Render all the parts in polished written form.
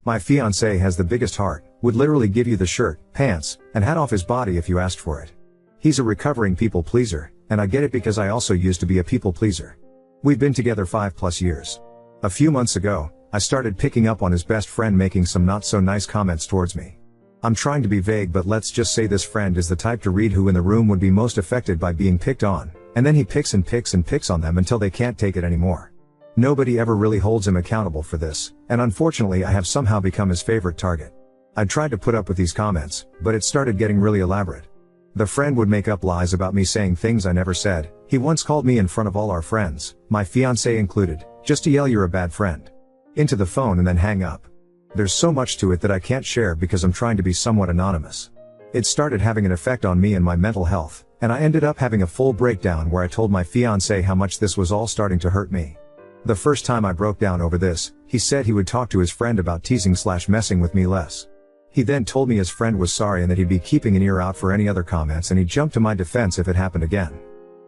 My fiancé has the biggest heart, would literally give you the shirt, pants, and hat off his body if you asked for it. He's a recovering people pleaser, and I get it because I also used to be a people pleaser. We've been together 5+ years. A few months ago, I started picking up on his best friend making some not so nice comments towards me. I'm trying to be vague, but let's just say this friend is the type to read who in the room would be most affected by being picked on, and then he picks and picks and picks on them until they can't take it anymore. Nobody ever really holds him accountable for this, and unfortunately I have somehow become his favorite target. I tried to put up with these comments, but it started getting really elaborate. The friend would make up lies about me saying things I never said. He once called me in front of all our friends, my fiancé included, just to yell "You're a bad friend" into the phone and then hang up. There's so much to it that I can't share because I'm trying to be somewhat anonymous. It started having an effect on me and my mental health, and I ended up having a full breakdown where I told my fiancé how much this was all starting to hurt me. The first time I broke down over this, he said he would talk to his friend about teasing/messing with me less. He then told me his friend was sorry and that he'd be keeping an ear out for any other comments, and he'd jump to my defense if it happened again.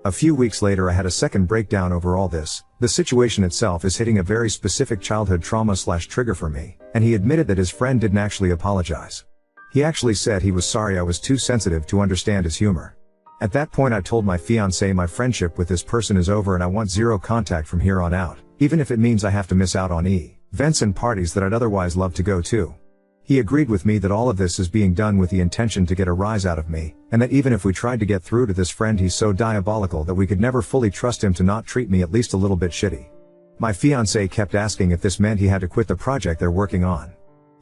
A few weeks later I had a second breakdown over all this. The situation itself is hitting a very specific childhood trauma/trigger for me, and he admitted that his friend didn't actually apologize. He actually said he was sorry I was too sensitive to understand his humor. At that point I told my fiancé my friendship with this person is over and I want zero contact from here on out, even if it means I have to miss out on events and parties that I'd otherwise love to go to. He agreed with me that all of this is being done with the intention to get a rise out of me, and that even if we tried to get through to this friend he's so diabolical that we could never fully trust him to not treat me at least a little bit shitty. My fiancé kept asking if this meant he had to quit the project they're working on.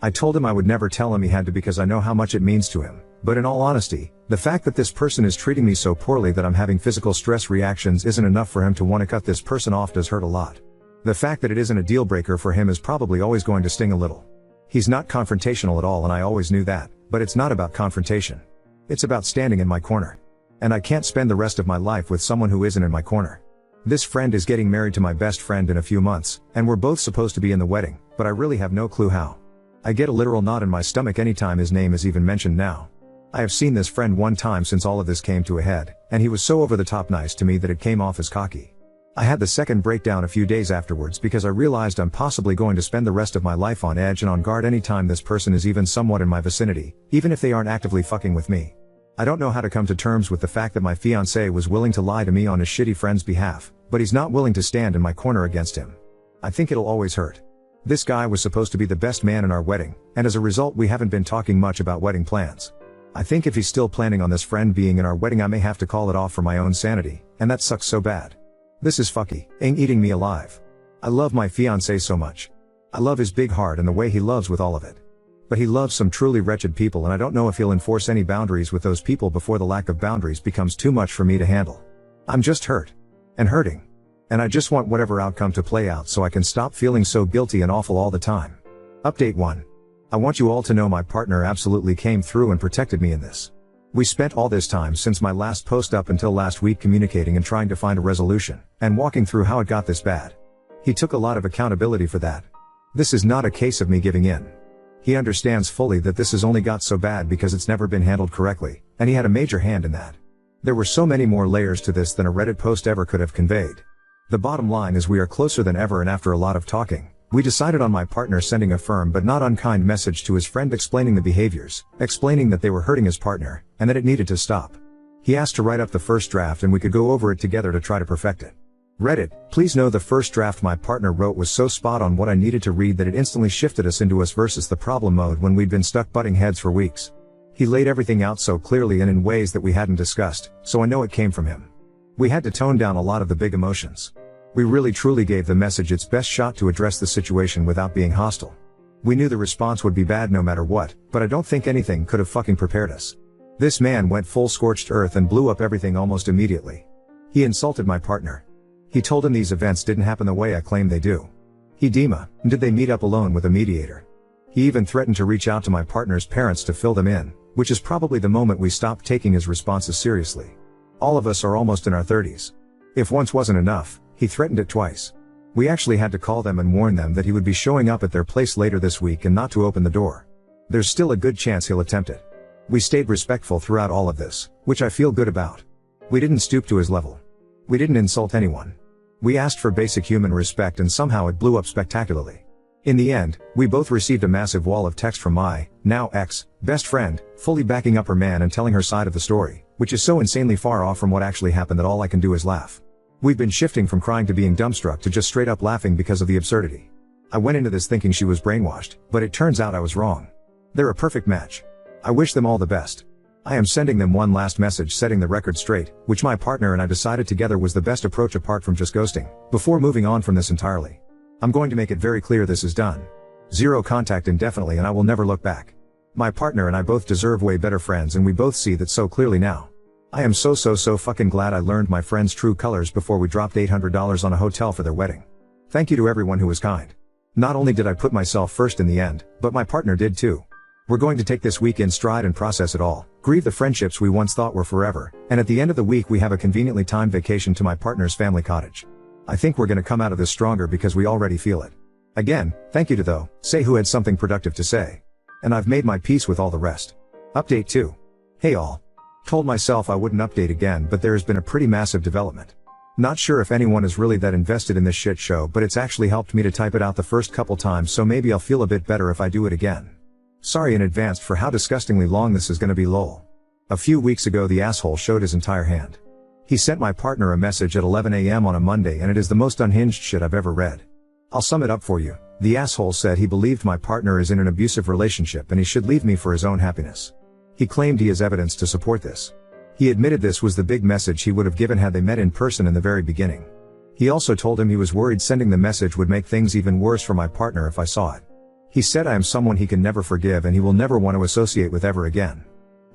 I told him I would never tell him he had to because I know how much it means to him, but in all honesty, the fact that this person is treating me so poorly that I'm having physical stress reactions isn't enough for him to want to cut this person off does hurt a lot. The fact that it isn't a deal breaker for him is probably always going to sting a little. He's not confrontational at all and I always knew that, but it's not about confrontation. It's about standing in my corner. And I can't spend the rest of my life with someone who isn't in my corner. This friend is getting married to my best friend in a few months, and we're both supposed to be in the wedding, but I really have no clue how. I get a literal knot in my stomach anytime his name is even mentioned now. I have seen this friend one time since all of this came to a head, and he was so over the top nice to me that it came off as cocky. I had the second breakdown a few days afterwards because I realized I'm possibly going to spend the rest of my life on edge and on guard anytime this person is even somewhat in my vicinity, even if they aren't actively fucking with me. I don't know how to come to terms with the fact that my fiancé was willing to lie to me on his shitty friend's behalf, but he's not willing to stand in my corner against him. I think it'll always hurt. This guy was supposed to be the best man in our wedding, and as a result we haven't been talking much about wedding plans. I think if he's still planning on this friend being in our wedding I may have to call it off for my own sanity, and that sucks so bad. This is fucking eating me alive. I love my fiancé so much. I love his big heart and the way he loves with all of it. But he loves some truly wretched people and I don't know if he'll enforce any boundaries with those people before the lack of boundaries becomes too much for me to handle. I'm just hurt. And hurting. And I just want whatever outcome to play out so I can stop feeling so guilty and awful all the time. Update 1. I want you all to know my partner absolutely came through and protected me in this. We spent all this time since my last post up until last week communicating and trying to find a resolution, and walking through how it got this bad. He took a lot of accountability for that. This is not a case of me giving in. He understands fully that this has only got so bad because it's never been handled correctly, and he had a major hand in that. There were so many more layers to this than a Reddit post ever could have conveyed. The bottom line is we are closer than ever, and after a lot of talking, we decided on my partner sending a firm but not unkind message to his friend explaining the behaviors, explaining that they were hurting his partner, and that it needed to stop. He asked to write up the first draft and we could go over it together to try to perfect it. Reddit, please know the first draft my partner wrote was so spot on what I needed to read that it instantly shifted us into us versus the problem mode when we'd been stuck butting heads for weeks. He laid everything out so clearly and in ways that we hadn't discussed, so I know it came from him. We had to tone down a lot of the big emotions. We really truly gave the message its best shot to address the situation without being hostile. We knew the response would be bad no matter what, but I don't think anything could have fucking prepared us. This man went full scorched earth and blew up everything almost immediately. He insulted my partner. He told him these events didn't happen the way I claim they do. Did they meet up alone with a mediator? He even threatened to reach out to my partner's parents to fill them in, which is probably the moment we stopped taking his responses seriously. All of us are almost in our 30s. If once wasn't enough, he threatened it twice. We actually had to call them and warn them that he would be showing up at their place later this week and not to open the door. There's still a good chance he'll attempt it. We stayed respectful throughout all of this, which I feel good about. We didn't stoop to his level. We didn't insult anyone. We asked for basic human respect and somehow it blew up spectacularly. In the end, we both received a massive wall of text from my, now ex, best friend, fully backing up her man and telling her side of the story, which is so insanely far off from what actually happened that all I can do is laugh. We've been shifting from crying to being dumbstruck to just straight up laughing because of the absurdity. I went into this thinking she was brainwashed, but it turns out I was wrong. They're a perfect match. I wish them all the best. I am sending them one last message setting the record straight, which my partner and I decided together was the best approach apart from just ghosting, before moving on from this entirely. I'm going to make it very clear this is done. Zero contact indefinitely and I will never look back. My partner and I both deserve way better friends and we both see that so clearly now. I am so fucking glad I learned my friend's true colors before we dropped $800 on a hotel for their wedding. Thank you to everyone who was kind. Not only did I put myself first in the end, but my partner did too. We're going to take this week in stride and process it all, grieve the friendships we once thought were forever, and at the end of the week we have a conveniently timed vacation to my partner's family cottage. I think we're gonna come out of this stronger because we already feel it. Again, thank you to though, say who had something productive to say. And I've made my peace with all the rest. Update 2. Hey all. Told myself I wouldn't update again but there has been a pretty massive development. Not sure if anyone is really that invested in this shit show but it's actually helped me to type it out the first couple times so maybe I'll feel a bit better if I do it again. Sorry in advance for how disgustingly long this is gonna be lol. A few weeks ago the asshole showed his entire hand. He sent my partner a message at 11 AM on a Monday and it is the most unhinged shit I've ever read. I'll sum it up for you. The asshole said he believed my partner is in an abusive relationship and he should leave me for his own happiness. He claimed he has evidence to support this. He admitted this was the big message he would have given had they met in person in the very beginning. He also told him he was worried sending the message would make things even worse for my partner if I saw it. He said I am someone he can never forgive and he will never want to associate with ever again.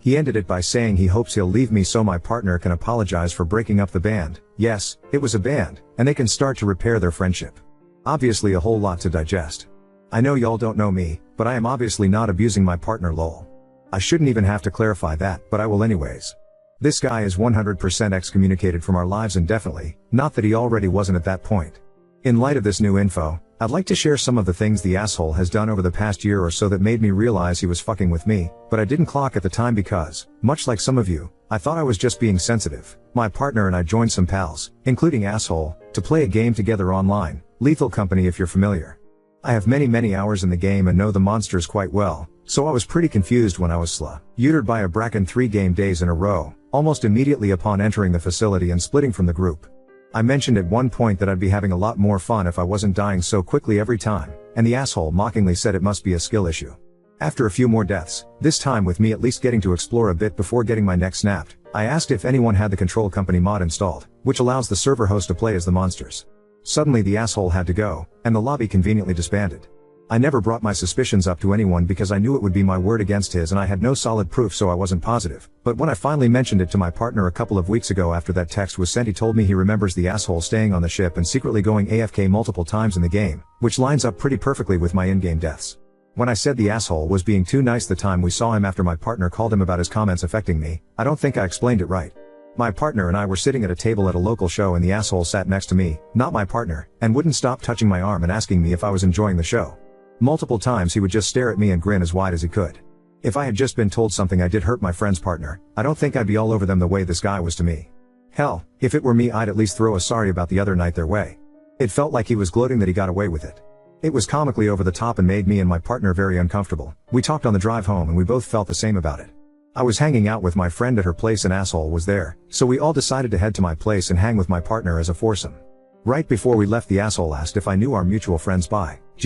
He ended it by saying he hopes he'll leave me so my partner can apologize for breaking up the band. Yes, it was a band, and they can start to repair their friendship. Obviously a whole lot to digest. I know y'all don't know me, but I am obviously not abusing my partner lol. I shouldn't even have to clarify that, but I will anyways. This guy is 100% excommunicated from our lives indefinitely, not that he already wasn't at that point. In light of this new info, I'd like to share some of the things the asshole has done over the past year or so that made me realize he was fucking with me, but I didn't clock at the time because, much like some of you, I thought I was just being sensitive. My partner and I joined some pals, including asshole, to play a game together online, Lethal Company if you're familiar. I have many hours in the game and know the monsters quite well, so I was pretty confused when I was slaughtered by a Bracken 3 game days in a row, almost immediately upon entering the facility and splitting from the group. I mentioned at one point that I'd be having a lot more fun if I wasn't dying so quickly every time, and the asshole mockingly said it must be a skill issue. After a few more deaths, this time with me at least getting to explore a bit before getting my neck snapped, I asked if anyone had the Control Company mod installed, which allows the server host to play as the monsters. Suddenly the asshole had to go, and the lobby conveniently disbanded. I never brought my suspicions up to anyone because I knew it would be my word against his and I had no solid proof so I wasn't positive, but when I finally mentioned it to my partner a couple of weeks ago after that text was sent he told me he remembers the asshole staying on the ship and secretly going AFK multiple times in the game, which lines up pretty perfectly with my in-game deaths. When I said the asshole was being too nice the time we saw him after my partner called him about his comments affecting me, I don't think I explained it right. My partner and I were sitting at a table at a local show and the asshole sat next to me, not my partner, and wouldn't stop touching my arm and asking me if I was enjoying the show. Multiple times he would just stare at me and grin as wide as he could. If I had just been told something I did hurt my friend's partner, I don't think I'd be all over them the way this guy was to me. Hell, if it were me I'd at least throw a sorry about the other night their way. It felt like he was gloating that he got away with it. It was comically over the top and made me and my partner very uncomfortable. We talked on the drive home and we both felt the same about it. I was hanging out with my friend at her place and asshole was there, so we all decided to head to my place and hang with my partner as a foursome. Right before we left the asshole asked if I knew our mutual friend's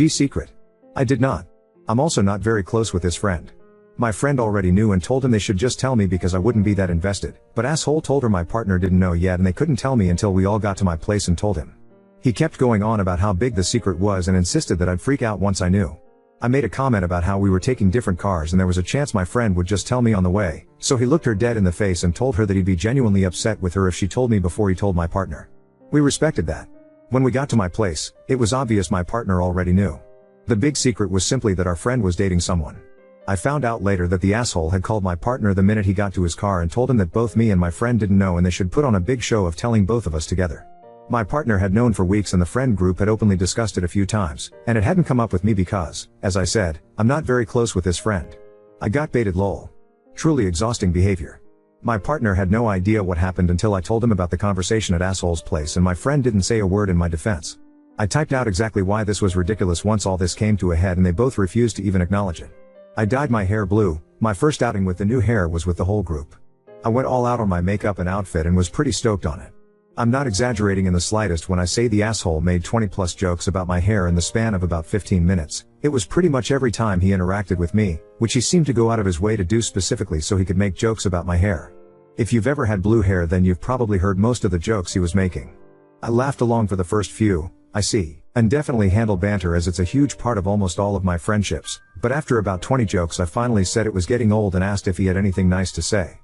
secret. I did not. I'm also not very close with this friend. My friend already knew and told him they should just tell me because I wouldn't be that invested, but asshole told her my partner didn't know yet and they couldn't tell me until we all got to my place and told him. He kept going on about how big the secret was and insisted that I'd freak out once I knew. I made a comment about how we were taking different cars and there was a chance my friend would just tell me on the way, so he looked her dead in the face and told her that he'd be genuinely upset with her if she told me before he told my partner. We respected that. When we got to my place, it was obvious my partner already knew. The big secret was simply that our friend was dating someone. I found out later that the asshole had called my partner the minute he got to his car and told him that both me and my friend didn't know and they should put on a big show of telling both of us together. My partner had known for weeks and the friend group had openly discussed it a few times, and it hadn't come up with me because, as I said, I'm not very close with this friend. I got baited lol. Truly exhausting behavior. My partner had no idea what happened until I told him about the conversation at asshole's place and my friend didn't say a word in my defense. I typed out exactly why this was ridiculous once all this came to a head and they both refused to even acknowledge it. I dyed my hair blue. My first outing with the new hair was with the whole group. I went all out on my makeup and outfit and was pretty stoked on it. I'm not exaggerating in the slightest when I say the asshole made 20 plus jokes about my hair in the span of about 15 minutes. It was pretty much every time he interacted with me, which he seemed to go out of his way to do specifically so he could make jokes about my hair. If you've ever had blue hair, then you've probably heard most of the jokes he was making. I laughed along for the first few, I see, and definitely handle banter as it's a huge part of almost all of my friendships, but after about 20 jokes I finally said it was getting old and asked if he had anything nice to say.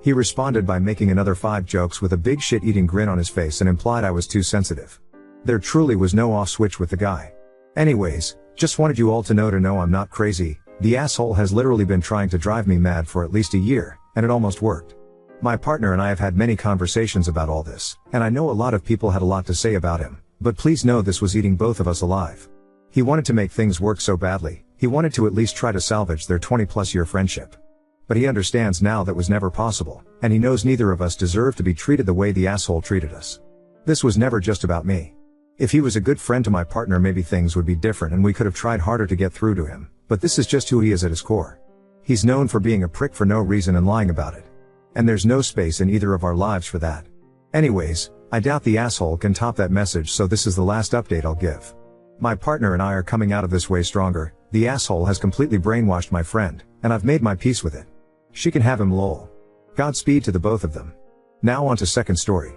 He responded by making another 5 jokes with a big shit-eating grin on his face and implied I was too sensitive. There truly was no off switch with the guy. Anyways, just wanted you all to know I'm not crazy. The asshole has literally been trying to drive me mad for at least a year, and it almost worked. My partner and I have had many conversations about all this, and I know a lot of people had a lot to say about him, but please know this was eating both of us alive. He wanted to make things work so badly, he wanted to at least try to salvage their 20+ year friendship. But he understands now that was never possible, and he knows neither of us deserve to be treated the way the asshole treated us. This was never just about me. If he was a good friend to my partner, maybe things would be different and we could have tried harder to get through to him, but this is just who he is at his core. He's known for being a prick for no reason and lying about it. And there's no space in either of our lives for that. Anyways, I doubt the asshole can top that message, so this is the last update I'll give. My partner and I are coming out of this way stronger. The asshole has completely brainwashed my friend, and I've made my peace with it. She can have him, lol. Godspeed to the both of them. Now on to second story.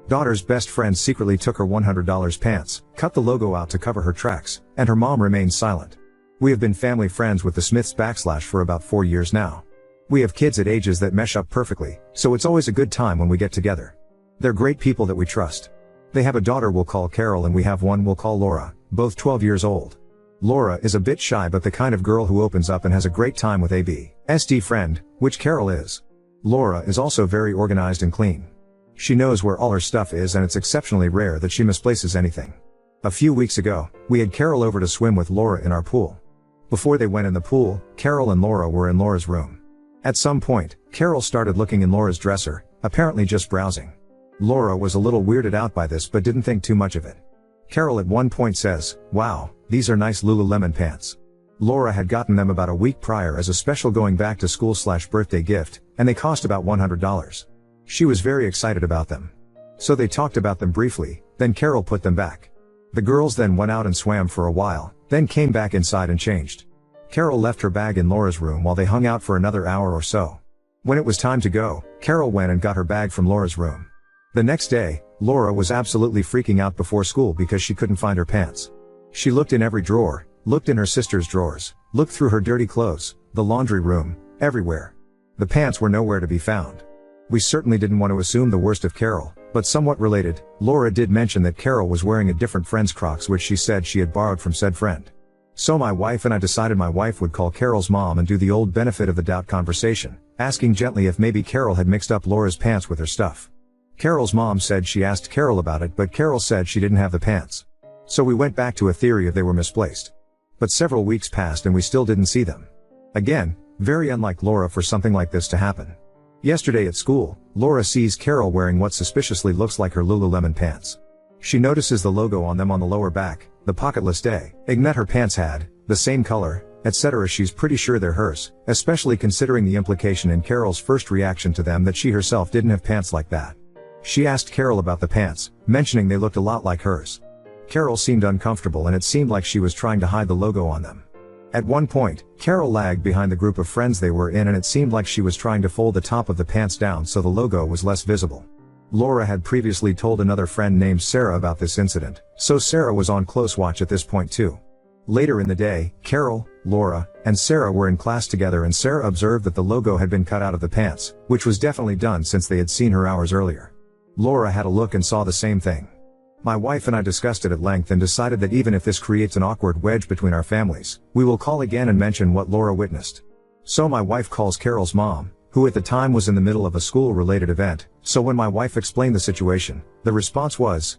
Daughter's best friend secretly took her $100 pants, cut the logo out to cover her tracks, and her mom remains silent. We have been family friends with the Smiths / for about 4 years now. We have kids at ages that mesh up perfectly, so it's always a good time when we get together. They're great people that we trust. They have a daughter we'll call Carol and we have one we'll call Laura, both 12 years old. Laura is a bit shy but the kind of girl who opens up and has a great time with a BST friend, which Carol is. Laura is also very organized and clean. She knows where all her stuff is and it's exceptionally rare that she misplaces anything. A few weeks ago, we had Carol over to swim with Laura in our pool. Before they went in the pool, Carol and Laura were in Laura's room. At some point, Carol started looking in Laura's dresser, apparently just browsing. Laura was a little weirded out by this but didn't think too much of it. Carol at one point says, "Wow, these are nice Lululemon pants." Laura had gotten them about a week prior as a special going back to school / birthday gift, and they cost about $100. She was very excited about them. So they talked about them briefly, then Carol put them back. The girls then went out and swam for a while, then came back inside and changed. Carol left her bag in Laura's room while they hung out for another hour or so. When it was time to go, Carol went and got her bag from Laura's room. The next day, Laura was absolutely freaking out before school because she couldn't find her pants. She looked in every drawer, looked in her sister's drawers, looked through her dirty clothes, the laundry room, everywhere. The pants were nowhere to be found. We certainly didn't want to assume the worst of Carol, but somewhat related, Laura did mention that Carol was wearing a different friend's Crocs which she said she had borrowed from said friend. So my wife and I decided my wife would call Carol's mom and do the old benefit of the doubt conversation, asking gently if maybe Carol had mixed up Laura's pants with her stuff. Carol's mom said she asked Carol about it but Carol said she didn't have the pants. So we went back to a theory of they were misplaced. But several weeks passed and we still didn't see them. Again, very unlike Laura for something like this to happen. Yesterday at school, Laura sees Carol wearing what suspiciously looks like her Lululemon pants. She notices the logo on them on the lower back, the pocketless day, ignat her pants had, the same color, etc. She's pretty sure they're hers, especially considering the implication in Carol's first reaction to them that she herself didn't have pants like that. She asked Carol about the pants, mentioning they looked a lot like hers. Carol seemed uncomfortable and it seemed like she was trying to hide the logo on them. At one point, Carol lagged behind the group of friends they were in and it seemed like she was trying to fold the top of the pants down so the logo was less visible. Laura had previously told another friend named Sarah about this incident, so Sarah was on close watch at this point too. Later in the day, Carol, Laura, and Sarah were in class together and Sarah observed that the logo had been cut out of the pants, which was definitely done since they had seen her hours earlier. Laura had a look and saw the same thing. My wife and I discussed it at length and decided that even if this creates an awkward wedge between our families, we will call again and mention what Laura witnessed. So my wife calls Carol's mom, who at the time was in the middle of a school-related event, so when my wife explained the situation, the response was,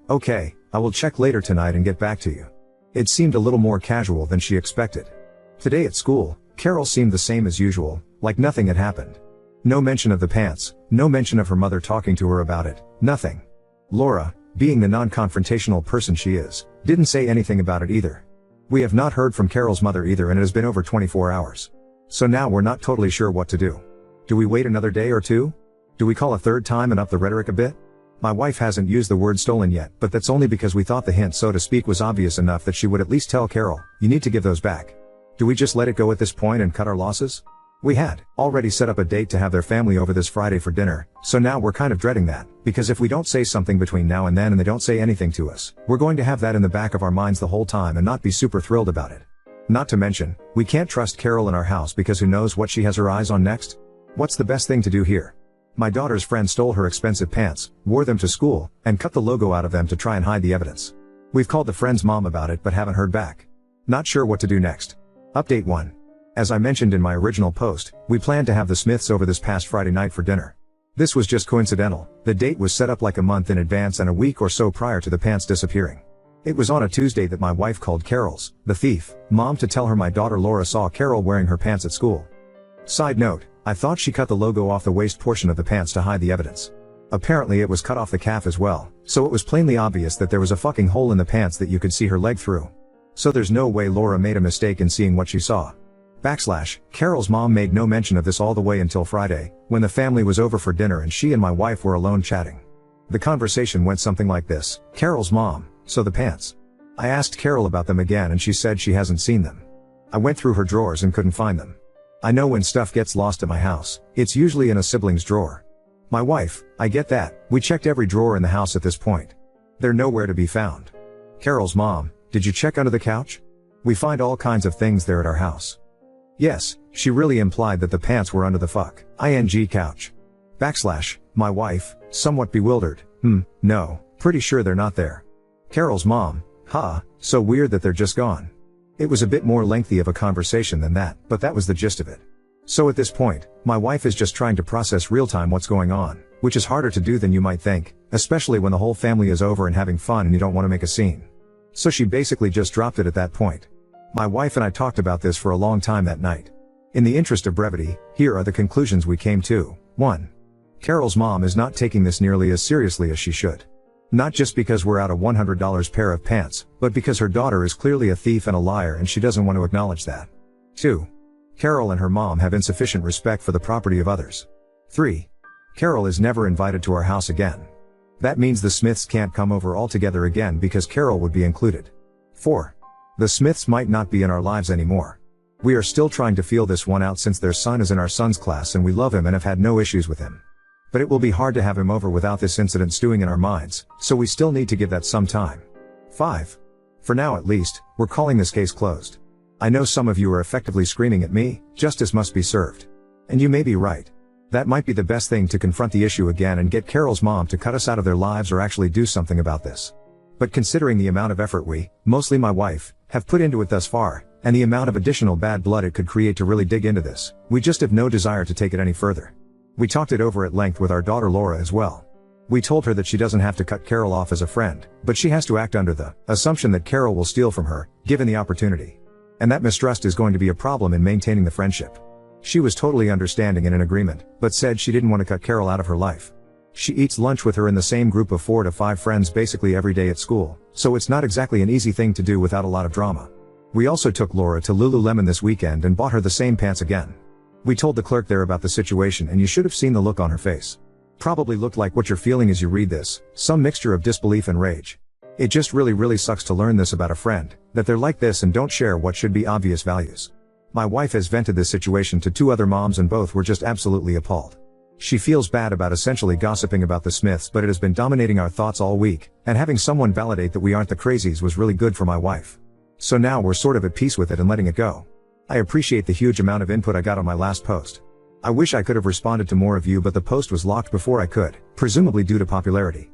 "Okay, I will check later tonight and get back to you." It seemed a little more casual than she expected. Today at school, Carol seemed the same as usual, like nothing had happened. No mention of the pants, no mention of her mother talking to her about it, nothing. Laura, being the non-confrontational person she is, didn't say anything about it either. We have not heard from Carol's mother either, and it has been over 24 hours. So now we're not totally sure what to do. Do we wait another day or two? Do we call a third time and up the rhetoric a bit? My wife hasn't used the word stolen yet, but that's only because we thought the hint, so to speak, was obvious enough that she would at least tell Carol, you need to give those back. Do we just let it go at this point and cut our losses? We had already set up a date to have their family over this Friday for dinner, so now we're kind of dreading that, because if we don't say something between now and then and they don't say anything to us, we're going to have that in the back of our minds the whole time and not be super thrilled about it. Not to mention, we can't trust Carol in our house because who knows what she has her eyes on next? What's the best thing to do here? My daughter's friend stole her expensive pants, wore them to school, and cut the logo out of them to try and hide the evidence. We've called the friend's mom about it but haven't heard back. Not sure what to do next. Update 1. As I mentioned in my original post, we planned to have the Smiths over this past Friday night for dinner. This was just coincidental. The date was set up like a month in advance and a week or so prior to the pants disappearing. It was on a Tuesday that my wife called Carol's, the thief, mom to tell her my daughter Laura saw Carol wearing her pants at school. Side note, I thought she cut the logo off the waist portion of the pants to hide the evidence. Apparently it was cut off the calf as well, so it was plainly obvious that there was a fucking hole in the pants that you could see her leg through. So there's no way Laura made a mistake in seeing what she saw. Carol's mom made no mention of this all the way until Friday, when the family was over for dinner and she and my wife were alone chatting. The conversation went something like this: Carol's mom, so the pants. I asked Carol about them again and she said she hasn't seen them. I went through her drawers and couldn't find them. I know when stuff gets lost at my house, it's usually in a sibling's drawer. My wife, I get that, we checked every drawer in the house at this point. They're nowhere to be found. Carol's mom, did you check under the couch? We find all kinds of things there at our house. Yes, she really implied that the pants were under the couch. My wife, somewhat bewildered, no, pretty sure they're not there. Carol's mom, so weird that they're just gone. It was a bit more lengthy of a conversation than that, but that was the gist of it. So at this point, my wife is just trying to process real-time what's going on, which is harder to do than you might think, especially when the whole family is over and having fun and you don't want to make a scene. So she basically just dropped it at that point. My wife and I talked about this for a long time that night. In the interest of brevity, here are the conclusions we came to. 1. Carol's mom is not taking this nearly as seriously as she should. Not just because we're out a $100 pair of pants, but because her daughter is clearly a thief and a liar and she doesn't want to acknowledge that. 2. Carol and her mom have insufficient respect for the property of others. 3. Carol is never invited to our house again. That means the Smiths can't come over altogether again because Carol would be included. 4. The Smiths might not be in our lives anymore. We are still trying to feel this one out since their son is in our son's class and we love him and have had no issues with him. But it will be hard to have him over without this incident stewing in our minds, so we still need to give that some time. 5. For now at least, we're calling this case closed. I know some of you are effectively screaming at me, justice must be served. And you may be right. That might be the best thing, to confront the issue again and get Carol's mom to cut us out of their lives or actually do something about this. But considering the amount of effort we, mostly my wife, have put into it thus far, and the amount of additional bad blood it could create to really dig into this, we just have no desire to take it any further. We talked it over at length with our daughter Laura as well. We told her that she doesn't have to cut Carol off as a friend, but she has to act under the assumption that Carol will steal from her, given the opportunity. And that mistrust is going to be a problem in maintaining the friendship. She was totally understanding and in agreement, but said she didn't want to cut Carol out of her life. She eats lunch with her in the same group of 4 to 5 friends basically every day at school, so it's not exactly an easy thing to do without a lot of drama. We also took Laura to Lululemon this weekend and bought her the same pants again. We told the clerk there about the situation and you should have seen the look on her face. Probably looked like what you're feeling as you read this, some mixture of disbelief and rage. It just really sucks to learn this about a friend, that they're like this and don't share what should be obvious values. My wife has vented this situation to 2 other moms and both were just absolutely appalled. She feels bad about essentially gossiping about the Smiths, but it has been dominating our thoughts all week, and having someone validate that we aren't the crazies was really good for my wife. So now we're sort of at peace with it and letting it go. I appreciate the huge amount of input I got on my last post. I wish I could have responded to more of you, but the post was locked before I could, presumably due to popularity.